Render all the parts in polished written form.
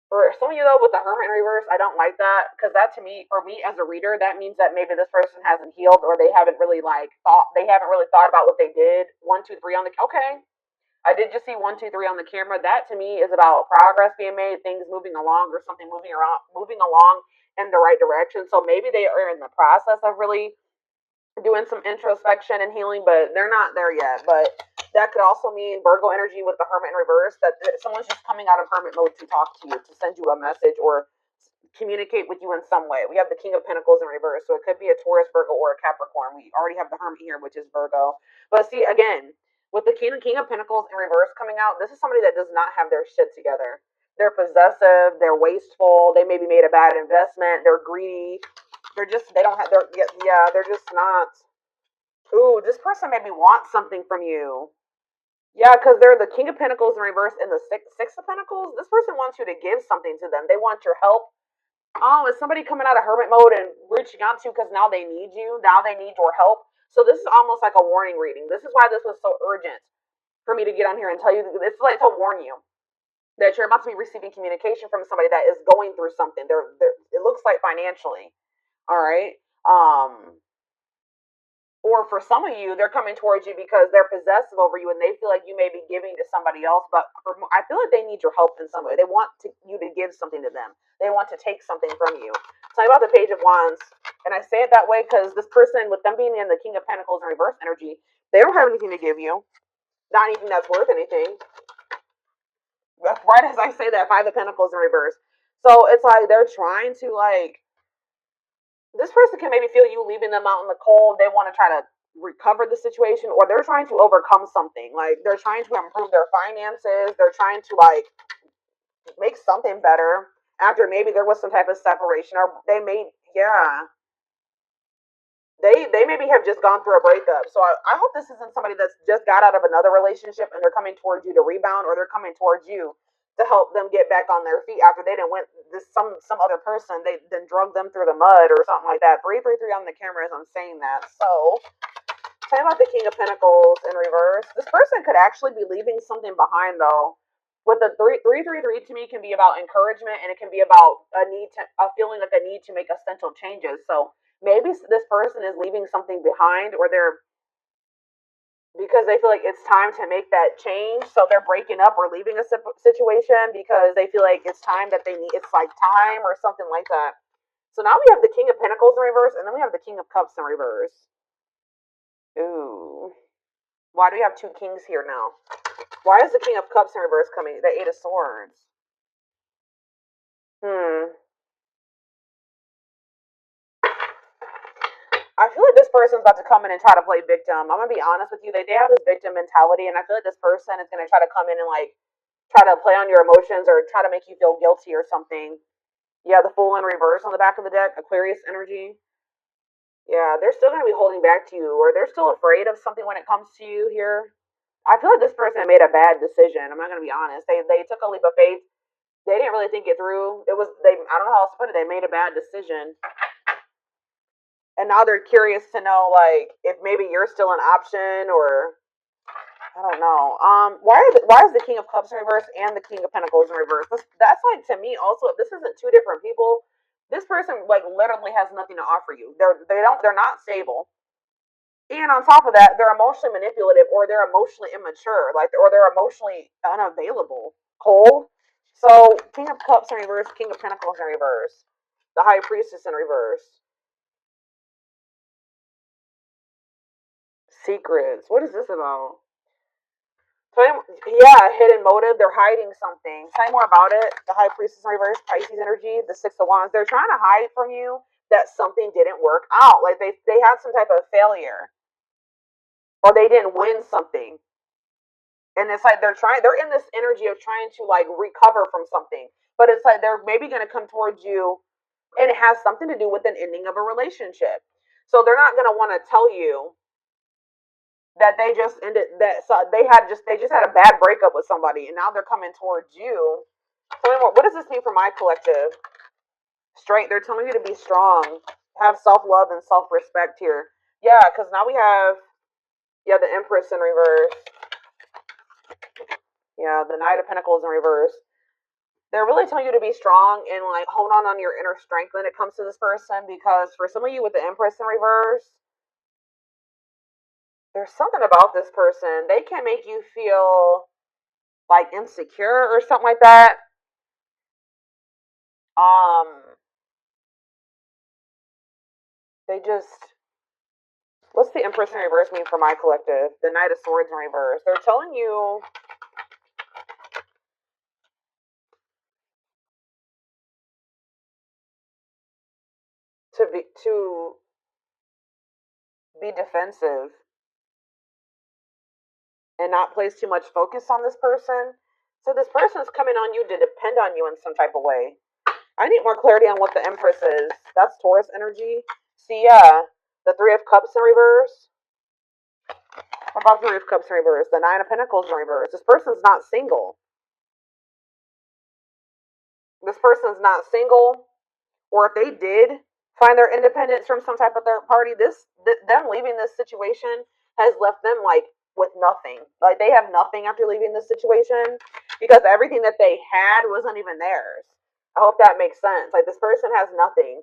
For some of you though, with the Hermit in reverse, I don't like that because that to me, for me as a reader, that means that maybe this person hasn't healed or they haven't really thought about what they did. 1, 2, 3 on the okay. I did just see 1, 2, 3 on the camera. That to me is about progress being made, things moving along, or something moving along in the right direction. So maybe they are in the process of really doing some introspection and healing, but they're not there yet. But that could also mean Virgo energy with the Hermit in reverse, that someone's just coming out of Hermit mode to talk to you, to send you a message or communicate with you in some way. We have the King of Pentacles in reverse, so it could be a Taurus, Virgo, or a Capricorn. We already have the Hermit here, which is Virgo. But see, again, with the King of Pentacles in reverse coming out, this is somebody that does not have their shit together. They're possessive, they're wasteful, they maybe made a bad investment, they're greedy, they don't have, they're just not. Ooh, this person maybe wants something from you. Yeah, because they're the King of Pentacles in reverse and the Six of Pentacles. This person wants you to give something to them. They want your help. Oh, is somebody coming out of hermit mode and reaching out to you because now they need you? Now they need your help. So this is almost like a warning reading. This is why this was so urgent for me to get on here and tell you. It's like to warn you that you're about to be receiving communication from somebody that is going through something. It looks like financially. All right. Or for some of you, they're coming towards you because they're possessive over you and they feel like you may be giving to somebody else. But I feel like they need your help in some way. They want you to give something to them. They want to take something from you. Tell me about the Page of Wands. And I say it that way because this person, with them being in the King of Pentacles in reverse energy, they don't have anything to give you. Not anything that's worth anything. Right as I say that, Five of Pentacles in reverse. So it's like they're trying to this person can maybe feel you leaving them out in the cold. They want to try to recover the situation, or they're trying to overcome something. Like they're trying to improve their finances. They're trying to make something better after maybe there was some type of separation, or they may, yeah, they maybe have just gone through a breakup. So I hope this isn't somebody that's just got out of another relationship and they're coming towards you to rebound, or they're coming towards you to help them get back on their feet after they didn't went this some other person, they then drug them through the mud or something like that. 333 on the camera as I'm saying that. So tell me about the King of Pentacles in reverse. This person could actually be leaving something behind though. With the 333 to me can be about encouragement, and it can be about a feeling like a need to make essential changes. So maybe this person is leaving something behind, or they're because they feel like it's time to make that change. So they're breaking up or leaving a situation because they feel like it's time that they need. It's like time or something like that. So now we have the King of Pentacles in reverse, and then we have the King of Cups in reverse. Ooh. Why do we have two kings here now? Why is the King of Cups in reverse coming? The Eight of Swords. I feel like this person's about to come in and try to play victim. I'm gonna be honest with you. They have this victim mentality, and I feel like this person is gonna try to come in and try to play on your emotions or try to make you feel guilty or something. Yeah, the Fool in reverse on the back of the deck, Aquarius energy. Yeah, they're still gonna be holding back to you, or they're still afraid of something when it comes to you here. I feel like this person made a bad decision. I'm not gonna be honest. They took a leap of faith. They didn't really think it through. It was they. I don't know how else to put it. They made a bad decision, and now they're curious to know if maybe you're still an option, or I don't know. Why is the King of Cups in reverse and the King of Pentacles in reverse? That's like to me also. If this isn't two different people, this person literally has nothing to offer you. They're not stable, and on top of that, they're emotionally manipulative, or they're emotionally immature, or they're emotionally unavailable, cold. So King of Cups in reverse, King of Pentacles in reverse, the High Priestess in reverse. Secrets. What is this about? Yeah, hidden motive. They're hiding something. Tell me more about it. The High Priestess in reverse, Pisces energy, the Six of Wands. They're trying to hide from you that something didn't work out. Like they had some type of failure, or they didn't win something. And it's like they're in this energy of trying to recover from something. But it's like they're maybe gonna come towards you, and it has something to do with an ending of a relationship. So they're not gonna want to tell you that they just ended that, so they just had a bad breakup with somebody, and now they're coming towards you. Tell me what does this mean for my collective? Straight, they're telling you to be strong, have self-love and self-respect here. Yeah, because now we have the Empress in reverse. Yeah, the Knight of Pentacles in reverse. They're really telling you to be strong and like hold on your inner strength when it comes to this person, because for some of you with the Empress in reverse, there's something about this person. They can make you feel like insecure or something like that. Um, they just, what's the Empress in reverse mean for my collective? The Knight of Swords in reverse. They're telling you to be defensive and not place too much focus on this person. So this person is coming on you to depend on you in some type of way. I need more clarity on what the Empress is. That's Taurus energy. See, yeah, the Three of Cups in reverse. What about the Three of Cups in reverse? The Nine of Pentacles in reverse. This person's not single. This person's not single. Or if they did find their independence from some type of third party, them leaving this situation has left them like with nothing. Like they have nothing after leaving this situation because everything that they had wasn't even theirs. I hope that makes sense. Like this person has nothing.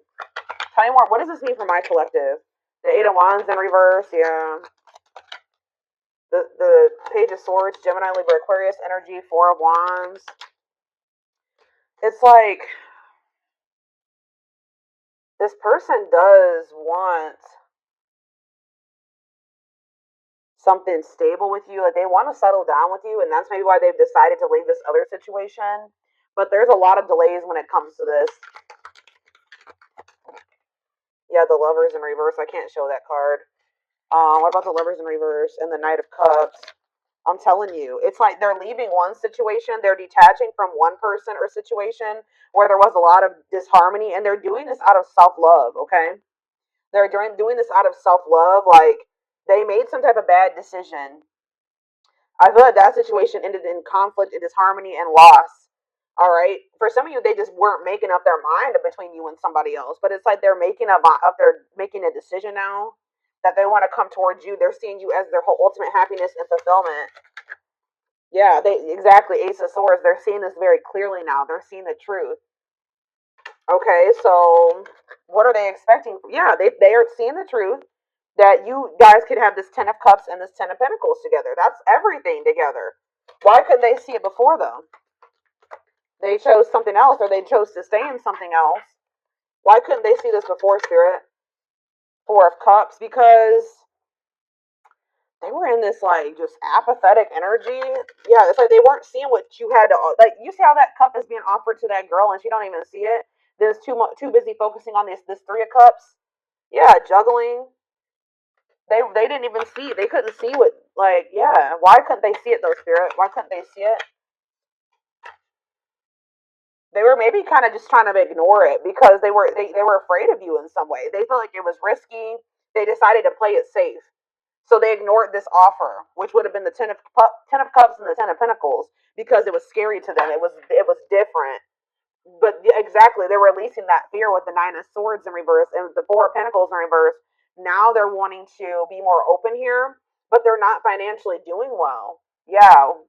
Tell me more. What does this mean for my collective? The Eight of Wands in reverse, yeah. The Page of Swords, Gemini, Libra, Aquarius energy, Four of Wands. It's like this person does want something stable with you. Like they want to settle down with you, and that's maybe why they've decided to leave this other situation. But there's a lot of delays when it comes to this. Yeah, the Lovers in reverse. I can't show that card. What about the Lovers in reverse and the Knight of Cups? I'm telling you, it's like they're leaving one situation, they're detaching from one person or situation where there was a lot of disharmony, and they're doing this out of self-love, okay? They're doing this out of self-love, like they made some type of bad decision. I feel like that situation ended in conflict and disharmony and loss. All right. For some of you, they just weren't making up their mind between you and somebody else. But it's like they're making a decision now that they want to come towards you. They're seeing you as their whole ultimate happiness and fulfillment. Yeah, they exactly. Ace of Swords. They're seeing this very clearly now. They're seeing the truth. Okay, so what are they expecting? Yeah, they are seeing the truth that you guys could have this Ten of Cups and this Ten of Pentacles together. That's everything together. Why couldn't they see it before though? They chose something else, or they chose to stay in something else. Why couldn't they see this before, Spirit? Four of Cups, because they were in this like just apathetic energy. Yeah, it's like they weren't seeing what you had to like. You see how that cup is being offered to that girl, and she don't even see it. There's too busy focusing on this Three of Cups. Yeah, juggling. They didn't even see it. They couldn't see what, like, yeah. Why couldn't they see it though, Spirit? Why couldn't they see it? They were maybe kind of just trying to ignore it because they were afraid of you in some way. They felt like it was risky. They decided to play it safe. So they ignored this offer, which would have been the Ten of Cups and the Ten of Pentacles, because it was scary to them. It was different. But yeah, exactly, they're releasing that fear with the Nine of Swords in reverse and the Four of Pentacles in reverse. Now they're wanting to be more open here, but they're not financially doing well. Yeah.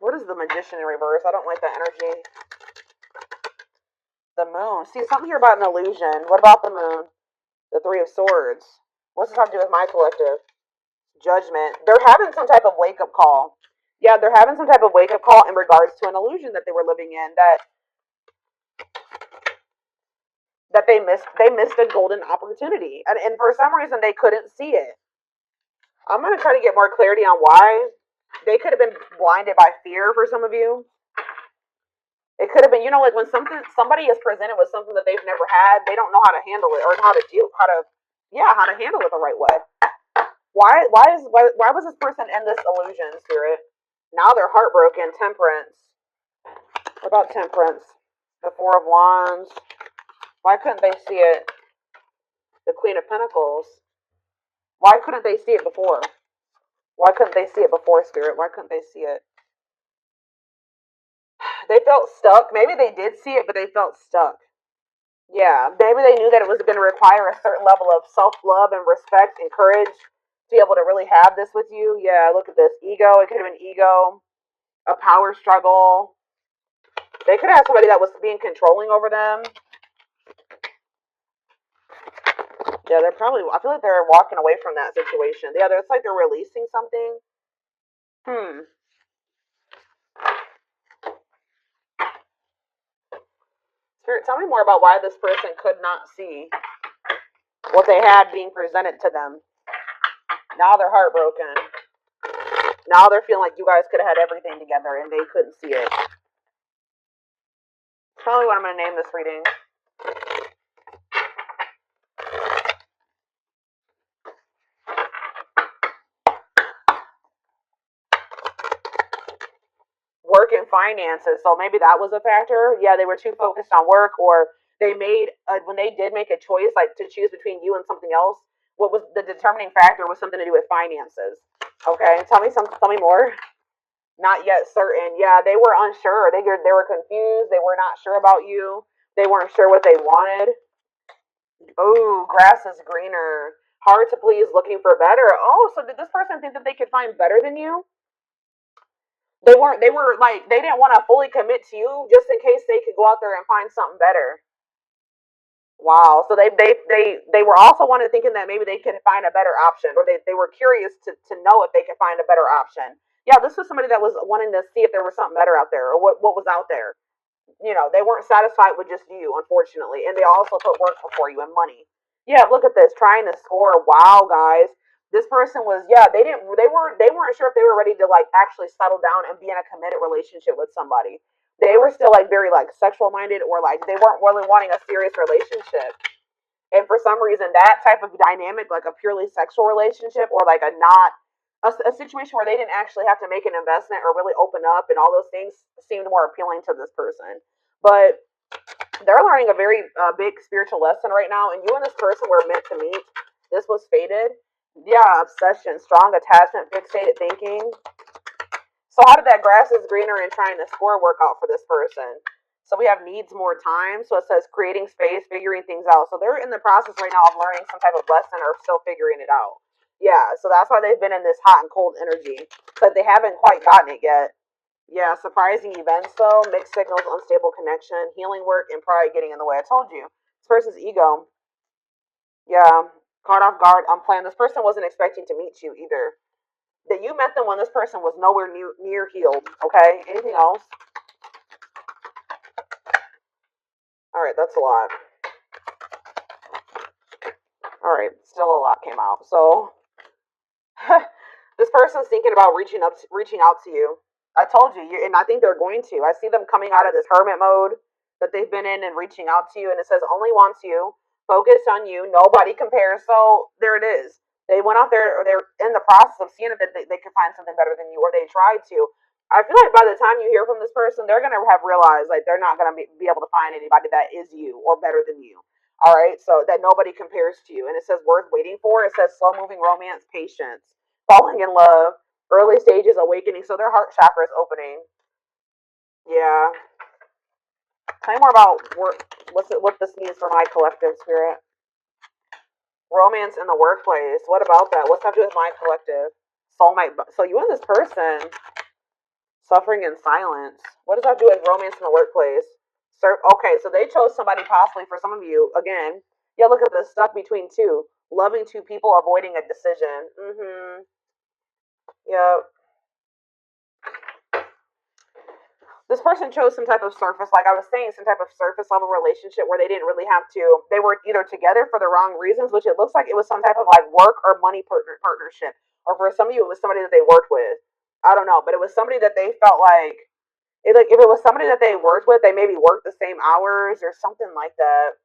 What is the Magician in reverse? I don't like that energy. The Moon. See, something here about an illusion. What about the Moon? The Three of Swords. What's this have to do with my collective? Judgment. They're having some type of wake-up call. Yeah, they're having some type of wake-up call in regards to an illusion that they were living in, that they missed a golden opportunity. And for some reason they couldn't see it. I'm gonna try to get more clarity on why. They could have been blinded by fear for some of you. It could have been, like when somebody is presented with something that they've never had, they don't know how to handle it or how to handle it the right way. Why was this person in this illusion, Spirit? Now they're heartbroken. Temperance. What about Temperance? The Four of Wands. Why couldn't they see it? The Queen of Pentacles. Why couldn't they see it before? Why couldn't they see it before, Spirit? Why couldn't they see it? They felt stuck. Maybe they did see it, but they felt stuck. Yeah, maybe they knew that it was going to require a certain level of self-love and respect and courage to be able to really have this with you. Yeah, look at this. Ego. It could have been ego. A power struggle. They could have somebody that was being controlling over them. Yeah, they're probably, I feel like they're walking away from that situation. Yeah, it's like they're releasing something. Spirit, tell me more about why this person could not see what they had being presented to them. Now they're heartbroken. Now they're feeling like you guys could have had everything together and they couldn't see it. Tell me what I'm going to name this reading. Work and finances. So maybe that was a factor. Yeah, they were too focused on work, or they made, when they did make a choice, like to choose between you and something else, what was the determining factor was something to do with finances. Okay, tell me more. Not yet certain. Yeah, they were unsure. They were confused. They were not sure about you. They weren't sure what they wanted. Oh, grass is greener. Hard to please, looking for better. Oh, so did this person think that they could find better than you? They were like, they didn't want to fully commit to you just in case they could go out there and find something better. Wow. So they were also wanted thinking that maybe they could find a better option, or they were curious to know if they could find a better option. Yeah, this was somebody that was wanting to see if there was something better out there, or what was out there. You know, they weren't satisfied with just you, unfortunately, and they also put work before you and money. Yeah, look at this, trying to score. Wow, guys, this person was, yeah, they weren't sure if they were ready to like actually settle down and be in a committed relationship with somebody. They were still like very like sexual minded, or like they weren't really wanting a serious relationship. And for some reason, that type of dynamic, like a purely sexual relationship, or like a not a situation where they didn't actually have to make an investment or really open up and all those things, seemed more appealing to this person. But they're learning a very big spiritual lesson right now, and you and this person were meant to meet. This was fated. Yeah, obsession, strong attachment, fixated thinking. So how did that grass is greener and trying to score work out for this person? So we have needs more time. So it says creating space, figuring things out. So they're in the process right now of learning some type of lesson or still figuring it out. Yeah, so that's why they've been in this hot and cold energy. But they haven't quite gotten it yet. Yeah, surprising events though, mixed signals, unstable connection, healing work, and pride getting in the way. I told you. This person's ego. Yeah, caught off guard, unplanned. This person wasn't expecting to meet you either. That you met them when this person was nowhere near healed. Okay. Anything else? All right, that's a lot. All right, still a lot came out. So this person's thinking about reaching out to you. I told you, and I think they're going to. I see them coming out of this hermit mode that they've been in and reaching out to you, and it says only wants you, focus on you, nobody compares. So there it is. They went out there, or they're in the process of seeing if they could find something better than you, or they tried to. I feel like by the time you hear from this person, they're gonna have realized like they're not gonna be able to find anybody that is you or better than you. All right, so that nobody compares to you, and it says worth waiting for. It says slow moving romance, patience, falling in love, early stages awakening. So their heart chakra is opening. Yeah. Tell me more about what this means for my collective spirit. Romance in the workplace. What about that? What's that to do with my collective? Soulmate. So you and this person suffering in silence. What does that do with romance in the workplace? Okay, so they chose somebody possibly for some of you. Again, yeah, look at this, stuck between two. Loving two people, avoiding a decision. Yeah. This person chose some type of surface, like I was saying, some type of surface level relationship where they didn't really have to. They were either together for the wrong reasons, which it looks like it was some type of like work or money partnership, or for some of you, it was somebody that they worked with. I don't know, but it was somebody that they felt like like if it was somebody that they worked with, they maybe worked the same hours or something like that.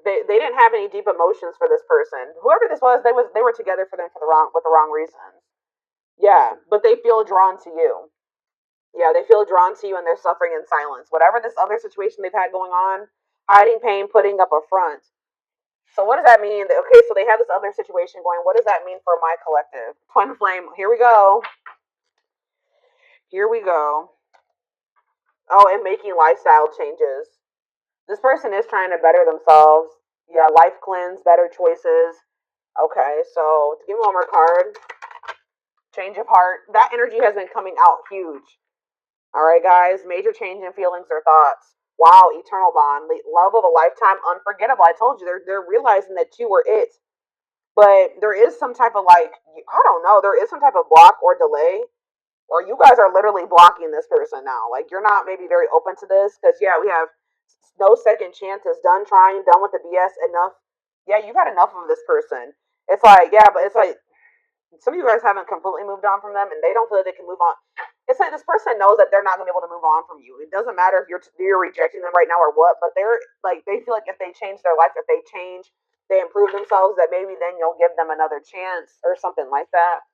They didn't have any deep emotions for this person. Whoever this was, they were together for them for the wrong reasons. Yeah, but they feel drawn to you. Yeah, they feel drawn to you and they're suffering in silence. Whatever this other situation they've had going on, hiding pain, putting up a front. So what does that mean? Okay, so they have this other situation going. What does that mean for my collective? Twin flame. Here we go. Here we go. Oh, and making lifestyle changes. This person is trying to better themselves. Yeah, life cleanse, better choices. Okay, so to give me one more card, change of heart. That energy has been coming out huge. All right, guys, major change in feelings or thoughts. Wow, eternal bond, love of a lifetime, unforgettable. I told you they're realizing that you were it, but there is some type of like I don't know, there is some type of block or delay, or you guys are literally blocking this person now. Like you're not maybe very open to this because yeah, we have no second chances. Done trying, done with the BS. Enough. Yeah, you've had enough of this person. It's like yeah, but it's like some of you guys haven't completely moved on from them, and they don't feel like they can move on. It's like this person knows that they're not gonna be able to move on from you. It doesn't matter if you're rejecting them right now or what, but they're like they feel like if they change their life, if they change, they improve themselves, that maybe then you'll give them another chance or something like that.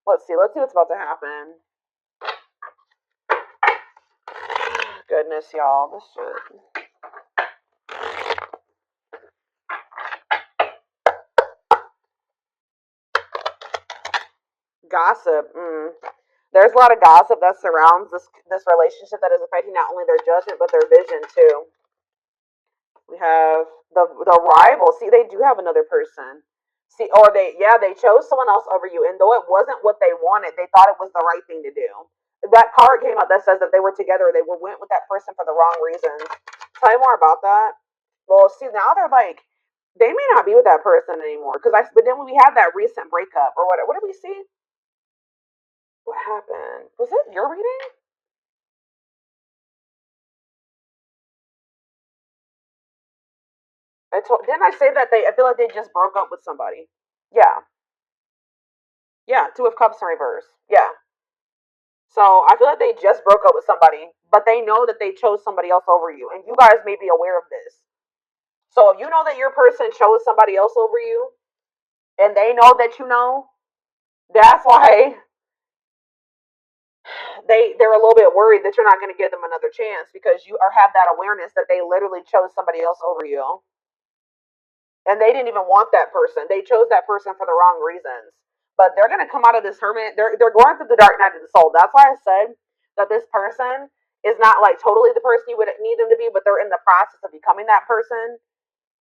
Let's see. Let's see what's about to happen. Goodness, y'all, this shit. Gossip. There's a lot of gossip that surrounds this relationship that is affecting not only their judgment but their vision too. We have the rival. See, they do have another person. See, or they chose someone else over you, and though it wasn't what they wanted, they thought it was the right thing to do. That card came out that says that they were together. They went with that person for the wrong reasons. Tell you more about that. Well, see, now they're like they may not be with that person anymore because I. But then when we had that recent breakup or what did we see? What happened? Was it your reading? Didn't I say that they? I feel like they just broke up with somebody. Yeah, yeah. Two of Cups in reverse. Yeah. So I feel like they just broke up with somebody, but they know that they chose somebody else over you, and you guys may be aware of this. So if you know that your person chose somebody else over you, and they know that you know, that's why they're a little bit worried that you're not going to give them another chance because you are have that awareness that they literally chose somebody else over you. And they didn't even want that person. They chose that person for the wrong reasons. But they're gonna come out of this hermit. They're going through the dark night of the soul. That's why I said that this person is not like totally the person you would need them to be, but they're in the process of becoming that person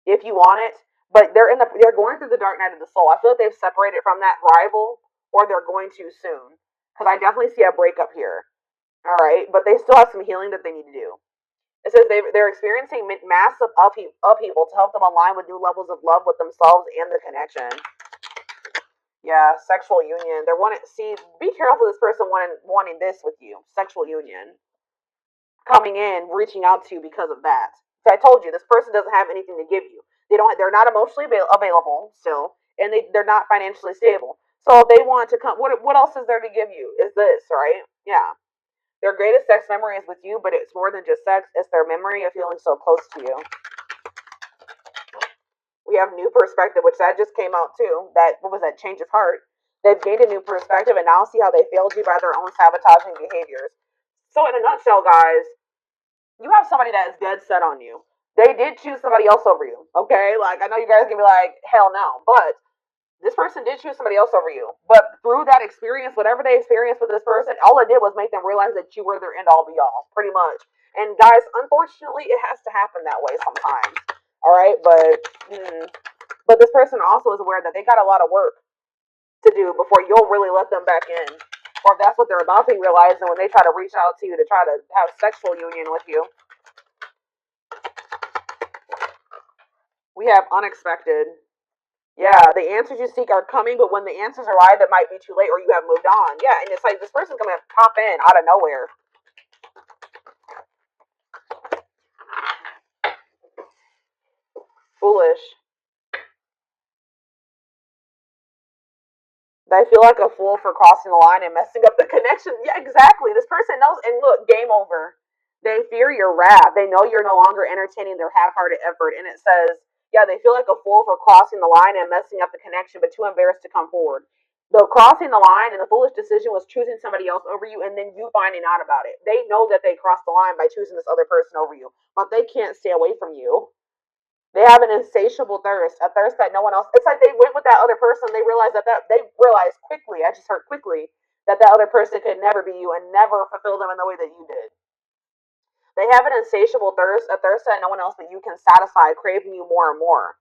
if you want it. But they're going through the dark night of the soul. I feel like they've separated from that rival, or they're going to soon. Because I definitely see a breakup here. All right, but they still have some healing that they need to do. It says they're experiencing massive upheaval to help them align with new levels of love with themselves and the connection. Yeah, sexual union. They're wanting. See, be careful. This person wanting this with you. Sexual union coming in, reaching out to you because of that. So I told you this person doesn't have anything to give you. They don't. They're not emotionally available still, and they're not financially stable. So if they want to come, what else is there to give you? Is this right? Yeah. Their greatest sex memory is with you, but it's more than just sex. It's their memory of feeling so close to you. We have new perspective, which that just came out too. That what was that change of heart? They've gained a new perspective and now see how they failed you by their own sabotaging behaviors. So in a nutshell, guys, you have somebody that is dead set on you. They did choose somebody else over you. Okay, like I know you guys can be like, hell no, but this person did choose somebody else over you. But through that experience, whatever they experienced with this person, all it did was make them realize that you were their end all be all, pretty much. And guys, unfortunately, it has to happen that way sometimes. All right, but this person also is aware that they got a lot of work to do before you'll really let them back in. Or if that's what they're about to realize, and when they try to reach out to you to try to have sexual union with you, we have unexpected. Yeah, the answers you seek are coming, but when the answers arrive, it might be too late or you have moved on. Yeah, and it's like this person's gonna pop in out of nowhere. Foolish. They feel like a fool for crossing the line and messing up the connection. Yeah, exactly. This person knows, and look, game over. They fear your wrath. They know you're no longer entertaining their half-hearted effort, and it says, yeah, they feel like a fool for crossing the line and messing up the connection, but too embarrassed to come forward. The crossing the line and the foolish decision was choosing somebody else over you, and then you finding out about it. They know that they crossed the line by choosing this other person over you, but they can't stay away from you. They have an insatiable thirst, a thirst that no one else. It's like they went with that other person. They realized that they realized quickly. I just heard quickly that other person could never be you and never fulfill them in the way that you did. They have an insatiable thirst, a thirst that no one else but you can satisfy, craving you more and more.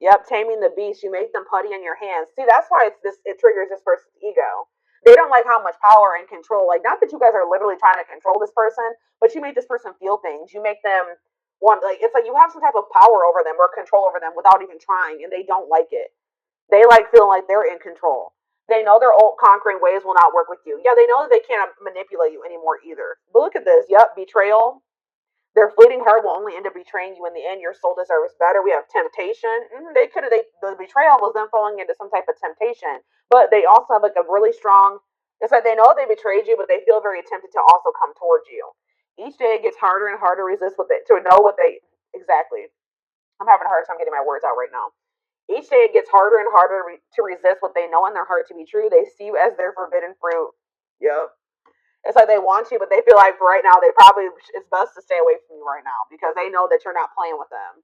Yep, taming the beast. You make them putty in your hands. See, that's why it's this. It triggers this person's ego. They don't like how much power and control. Like, not that you guys are literally trying to control this person, but you make this person feel things. You make them want. Like, it's like you have some type of power over them or control over them without even trying, and they don't like it. They like feeling like they're in control. They know their old conquering ways will not work with you. Yeah, they know that they can't manipulate you anymore either. But look at this. Yep, betrayal. Their fleeting heart will only end up betraying you in the end. Your soul deserves better. We have temptation. They could have. The betrayal was them falling into some type of temptation, but they also have like a really strong. It's like they know they betrayed you, but they feel very tempted to also come towards you. Each day it gets harder and harder to resist what they to know what they exactly. I'm having a hard time getting my words out right now. Each day it gets harder and harder to resist what they know in their heart to be true. They see you as their forbidden fruit. Yep. It's like they want you, but they feel like for right now, they probably it's best to stay away from you right now because they know that you're not playing with them.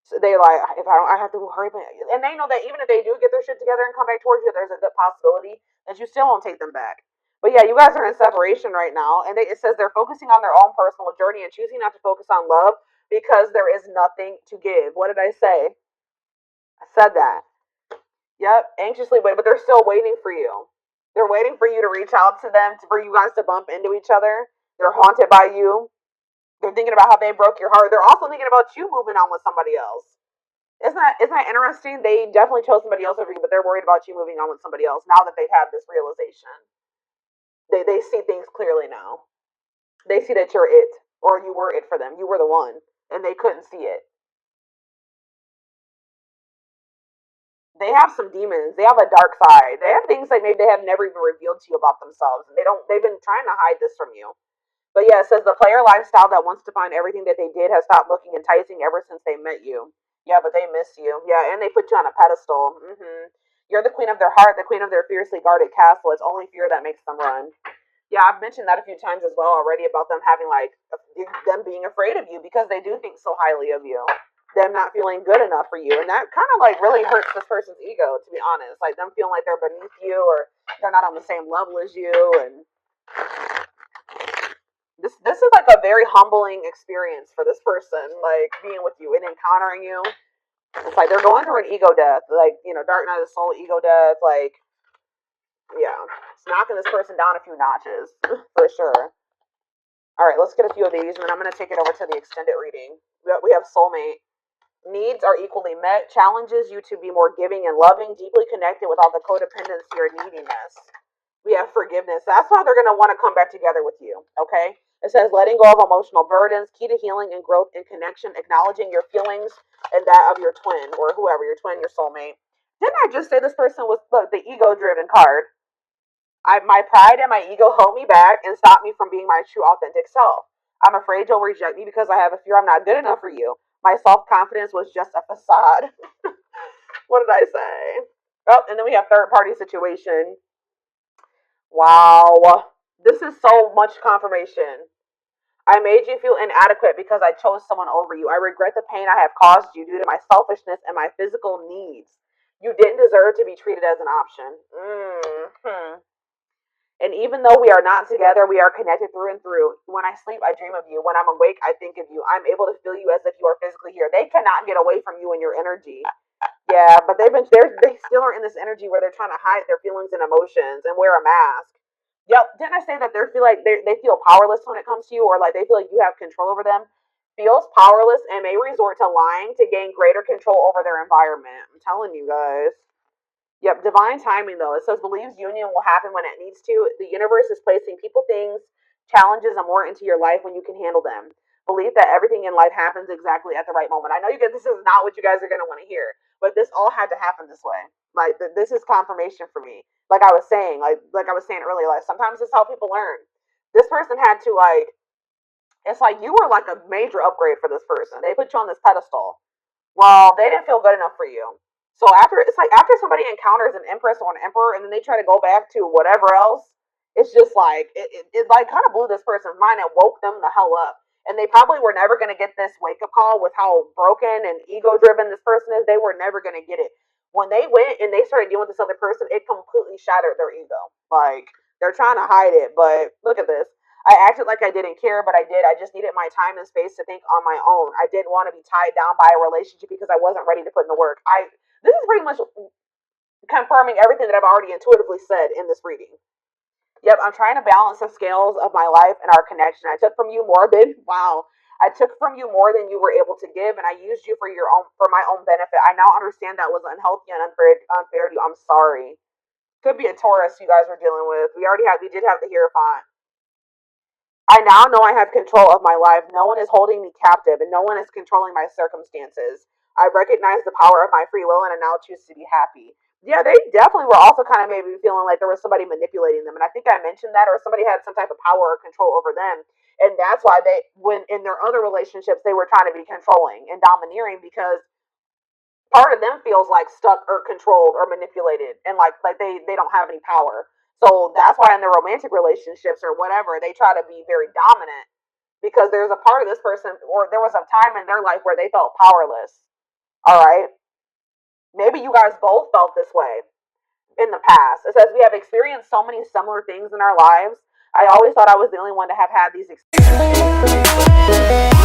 So they like, if I don't, I have to hurry. And they know that even if they do get their shit together and come back towards you, there's a good possibility that you still won't take them back. But yeah, you guys are in separation right now, and it says they're focusing on their own personal journey and choosing not to focus on love because there is nothing to give. What did I say? I said that. Yep, anxiously wait, but they're still waiting for you. They're waiting for you to reach out to them, for you guys to bump into each other. They're haunted by you. They're thinking about how they broke your heart. They're also thinking about you moving on with somebody else. Isn't that interesting? They definitely chose somebody else over you, but they're worried about you moving on with somebody else now that they've had this realization. They see things clearly now. They see that you're it, or you were it for them. You were the one, and they couldn't see it. They have some demons. They have a dark side. They have things like maybe they have never even revealed to you about themselves. And they don't. They've been trying to hide this from you. But yeah, it says the player lifestyle that wants to find everything that they did has stopped looking enticing ever since they met you. Yeah, but they miss you. Yeah, and they put you on a pedestal. You're the queen of their heart, the queen of their fiercely guarded castle. It's only fear that makes them run. Yeah, I've mentioned that a few times as well already about them having like them being afraid of you because they do think so highly of you. Them not feeling good enough for you, and that kind of like really hurts this person's ego. To be honest, like them feeling like they're beneath you or they're not on the same level as you, and this is like a very humbling experience for this person, like being with you and encountering you. It's like they're going through an ego death, like dark night of the soul, ego death, like yeah, it's knocking this person down a few notches for sure. All right, let's get a few of these, and then I'm going to take it over to the extended reading. We have soulmate. Needs are equally met. Challenges you to be more giving and loving, deeply connected without the codependency or neediness. We have forgiveness. That's why they're going to want to come back together with you. Okay? It says letting go of emotional burdens, key to healing and growth and connection, acknowledging your feelings and that of your twin or whoever, your twin, your soulmate. Didn't I just say this person was the ego driven card? My pride and my ego hold me back and stop me from being my true authentic self. I'm afraid you'll reject me because I have a fear I'm not good enough for you. My self confidence was just a facade. What did I say? Oh, and then we have third party situation. Wow. This is so much confirmation. I made you feel inadequate because I chose someone over you. I regret the pain I have caused you due to my selfishness and my physical needs. You didn't deserve to be treated as an option. And even though we are not together, we are connected through and through. When I sleep, I dream of you. When I'm awake, I think of you. I'm able to feel you as if you are physically here. They cannot get away from you and your energy. Yeah, but they still are in this energy where they're trying to hide their feelings and emotions and wear a mask. Yep, didn't I say that they feel like they feel powerless when it comes to you, or like they feel like you have control over them? Feels powerless and may resort to lying to gain greater control over their environment. I'm telling you guys. Yep, divine timing though. It says believes union will happen when it needs to. The universe is placing people, things, challenges, and more into your life when you can handle them. Believe that everything in life happens exactly at the right moment. I know you get this is not what you guys are gonna want to hear, but this all had to happen this way. Like this is confirmation for me. Like I was saying earlier, like sometimes it's how people learn. This person had to like it's like you were like a major upgrade for this person. They put you on this pedestal. Well, they didn't feel good enough for you. So after somebody encounters an empress or an emperor and then they try to go back to whatever else, it's just like it like kind of blew this person's mind and woke them the hell up. And they probably were never gonna get this wake up call with how broken and ego driven this person is. They were never gonna get it. When they went and they started dealing with this other person, it completely shattered their ego. Like they're trying to hide it, but look at this. I acted like I didn't care, but I did. I just needed my time and space to think on my own. I didn't want to be tied down by a relationship because I wasn't ready to put in the work. This is pretty much confirming everything that I've already intuitively said in this reading. Yep, I'm trying to balance the scales of my life and our connection. I took from you more than wow. I took from you more than you were able to give, and I used you for your own for my own benefit. I now understand that was unhealthy and unfair to you. I'm sorry. Could be a Taurus you guys were dealing with. We did have the Hierophant. I now know I have control of my life. No one is holding me captive, and no one is controlling my circumstances. I recognize the power of my free will, and I now choose to be happy. Yeah, they definitely were also kind of maybe feeling like there was somebody manipulating them, and I think I mentioned that, or somebody had some type of power or control over them, and that's why when in their other relationships, they were trying to be controlling and domineering because part of them feels like stuck or controlled or manipulated and like they don't have any power. So that's why in their romantic relationships or whatever, they try to be very dominant because there's a part of this person or there was a time in their life where they felt powerless. All right. Maybe you guys both felt this way in the past. It says we have experienced so many similar things in our lives. I always thought I was the only one to have had these experiences.